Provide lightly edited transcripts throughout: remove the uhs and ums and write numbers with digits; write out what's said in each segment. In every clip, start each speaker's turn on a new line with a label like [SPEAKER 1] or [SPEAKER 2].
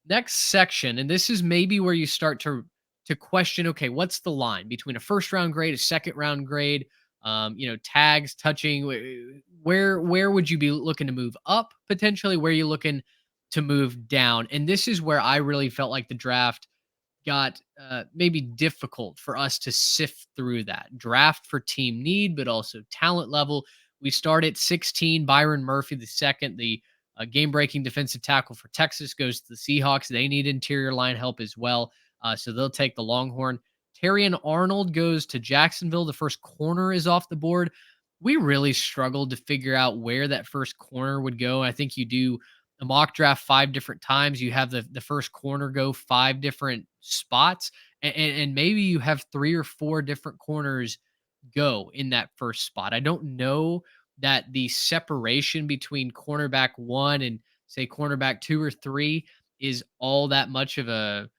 [SPEAKER 1] next section, and this is maybe where you start to question, okay, what's the line between a first round grade, a second round grade, tags, touching, where would you be looking to move up potentially? Where are you looking to move down? And this is where I really felt like the draft got maybe difficult for us to sift through that draft for team need, but also talent level. We start at 16. Byron Murphy, the second, the game breaking defensive tackle for Texas, goes to the Seahawks. They need interior line help as well. So they'll take the Longhorn. Terrion Arnold goes to Jacksonville. The first corner is off the board. We really struggled to figure out where that first corner would go. I think you do a mock draft 5 different times. You have the first corner go 5 different spots, and maybe you have 3 or 4 different corners go in that first spot. I don't know that the separation between cornerback 1 and say cornerback 2 or 3 is all that much of a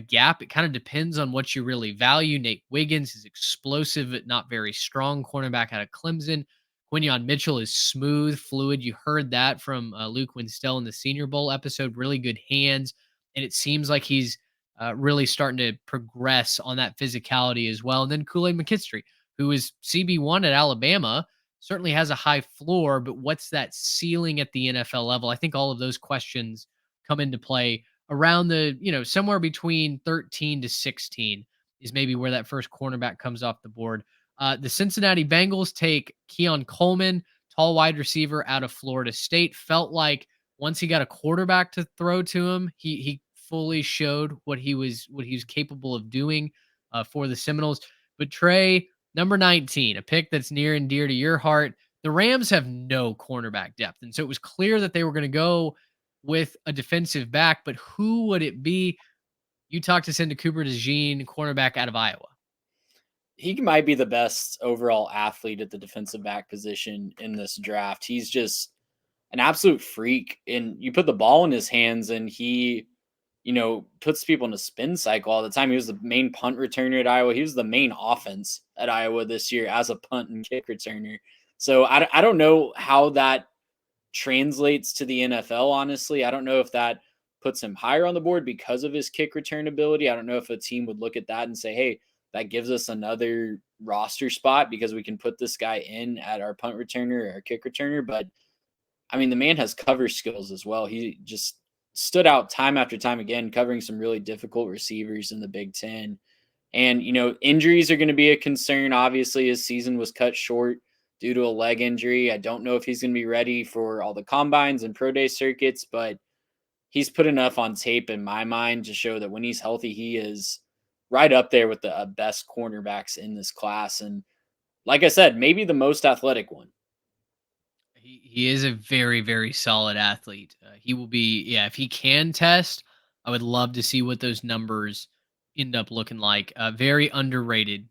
[SPEAKER 1] gap. It kind of depends on what you really value. Nate Wiggins is explosive but not very strong cornerback out of Clemson. Quinion Mitchell is smooth, fluid. You heard that from Luke Winstell in the Senior Bowl episode. Really good hands, and it seems like he's really starting to progress on that physicality as well. And then Kool-Aid McKinstry, who is CB1 at Alabama, certainly has a high floor, but what's that ceiling at the NFL level? I think all of those questions come into play around somewhere between 13 to 16 is maybe where that first cornerback comes off the board. The Cincinnati Bengals take Keon Coleman, tall wide receiver out of Florida State. Felt like once he got a quarterback to throw to him, he fully showed what he was capable of doing for the Seminoles. But Trey, number 19, a pick that's near and dear to your heart. The Rams have no cornerback depth, and so it was clear that they were going to go with a defensive back. But who would it be? You talked to into Cooper DeJean, cornerback out of Iowa.
[SPEAKER 2] He might be the best overall athlete at the defensive back position in this draft. He's just an absolute freak. And you put the ball in his hands and he, puts people in a spin cycle all the time. He was the main punt returner at Iowa. He was the main offense at Iowa this year as a punt and kick returner. So I don't know how that translates to the NFL, honestly. I don't know if that puts him higher on the board because of his kick return ability. I don't know if a team would look at that and say, hey, that gives us another roster spot because we can put this guy in at our punt returner or our kick returner. But I mean, the man has cover skills as well. He just stood out time after time again, covering some really difficult receivers in the Big Ten. And, injuries are going to be a concern. Obviously, his season was cut short due to a leg injury. I don't know if he's going to be ready for all the combines and pro day circuits, but he's put enough on tape in my mind to show that when he's healthy, he is right up there with the best cornerbacks in this class. And like I said, maybe the most athletic one.
[SPEAKER 1] He is a very, very solid athlete. He will be, yeah, if he can test, I would love to see what those numbers end up looking like. Very underrated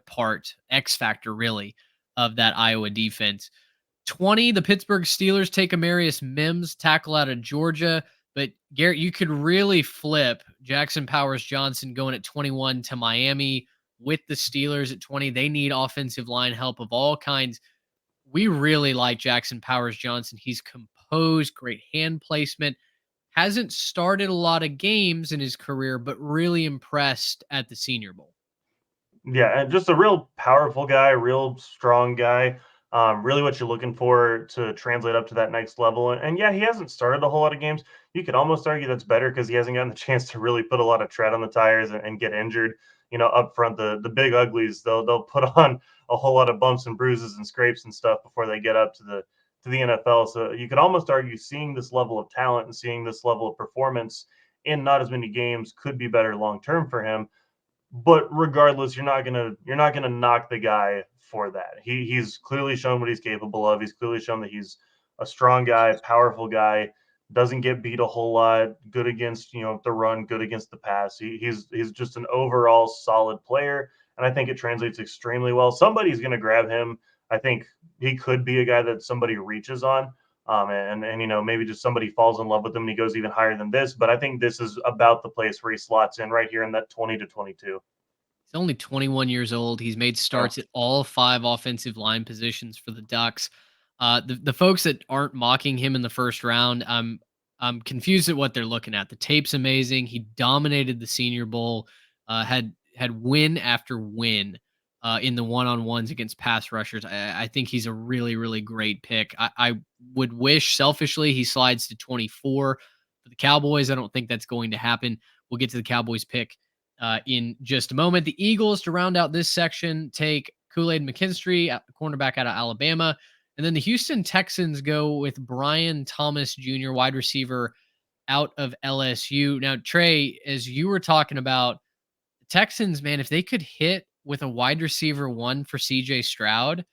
[SPEAKER 1] part, X factor, really, of that Iowa defense. 20, the Pittsburgh Steelers take Amarius Mims, tackle out of Georgia. But Garrett, you could really flip Jackson Powers Johnson going at 21 to Miami with the Steelers at 20. They need offensive line help of all kinds. We really like Jackson Powers Johnson. He's composed, great hand placement. Hasn't started a lot of games in his career, but really impressed at the Senior Bowl.
[SPEAKER 3] Yeah, and just a real powerful guy, real strong guy. Really what you're looking for to translate up to that next level. And yeah, he hasn't started a whole lot of games. You could almost argue that's better because he hasn't gotten the chance to really put a lot of tread on the tires and get injured. Up front, the big uglies, they'll put on a whole lot of bumps and bruises and scrapes and stuff before they get up to the NFL. So you could almost argue seeing this level of talent and seeing this level of performance in not as many games could be better long term for him. But regardless, you're not gonna knock the guy for that. He's clearly shown what he's capable of. He's clearly shown that he's a strong guy, powerful guy, doesn't get beat a whole lot, good against the run, good against the pass. He's just an overall solid player, and I think it translates extremely well. Somebody's gonna grab him. I think he could be a guy that somebody reaches on. And maybe just somebody falls in love with him and he goes even higher than this. But I think this is about the place where he slots in right here in that 20 to 22.
[SPEAKER 1] He's only 21 years old. He's made
[SPEAKER 3] Yeah.
[SPEAKER 1] starts at all 5 offensive line positions for the Ducks. The folks that aren't mocking him in the first round, I'm confused at what they're looking at. The tape's amazing. He dominated the Senior Bowl, had win after win in the one-on-ones against pass rushers. I think he's a really, really great pick. I would wish selfishly he slides to 24 for the Cowboys. I don't think that's going to happen. We'll get to the Cowboys pick in just a moment. The Eagles, to round out this section, take Kool-Aid McKinstry, cornerback out of Alabama. And then the Houston Texans go with Brian Thomas Jr., wide receiver out of LSU. Now, Trey, as you were talking about, the Texans, man, if they could hit with a wide receiver 1 for CJ Stroud,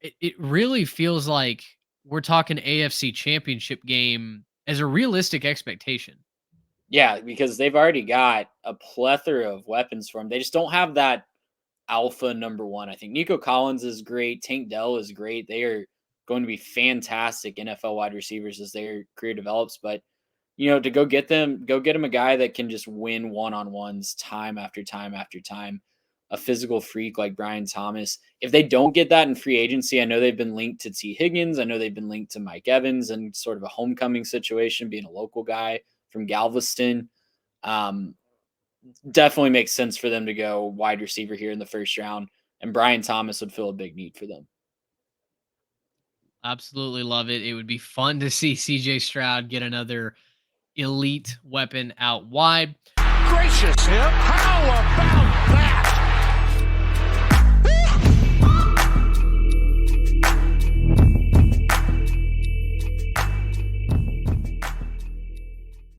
[SPEAKER 1] it really feels like we're talking AFC Championship game as a realistic expectation.
[SPEAKER 2] Yeah, because they've already got a plethora of weapons for him. They just don't have that alpha number 1. I think Nico Collins is great. Tank Dell is great. They are going to be fantastic NFL wide receivers as their career develops. But, to go get him a guy that can just win one-on-ones time after time after time, a physical freak like Brian Thomas. If they don't get that in free agency, I know they've been linked to T. Higgins. I know they've been linked to Mike Evans and sort of a homecoming situation, being a local guy from Galveston. Definitely makes sense for them to go wide receiver here in the first round, and Brian Thomas would fill a big need for them.
[SPEAKER 1] Absolutely love it. It would be fun to see CJ Stroud get another elite weapon out wide.
[SPEAKER 4] Gracious him. How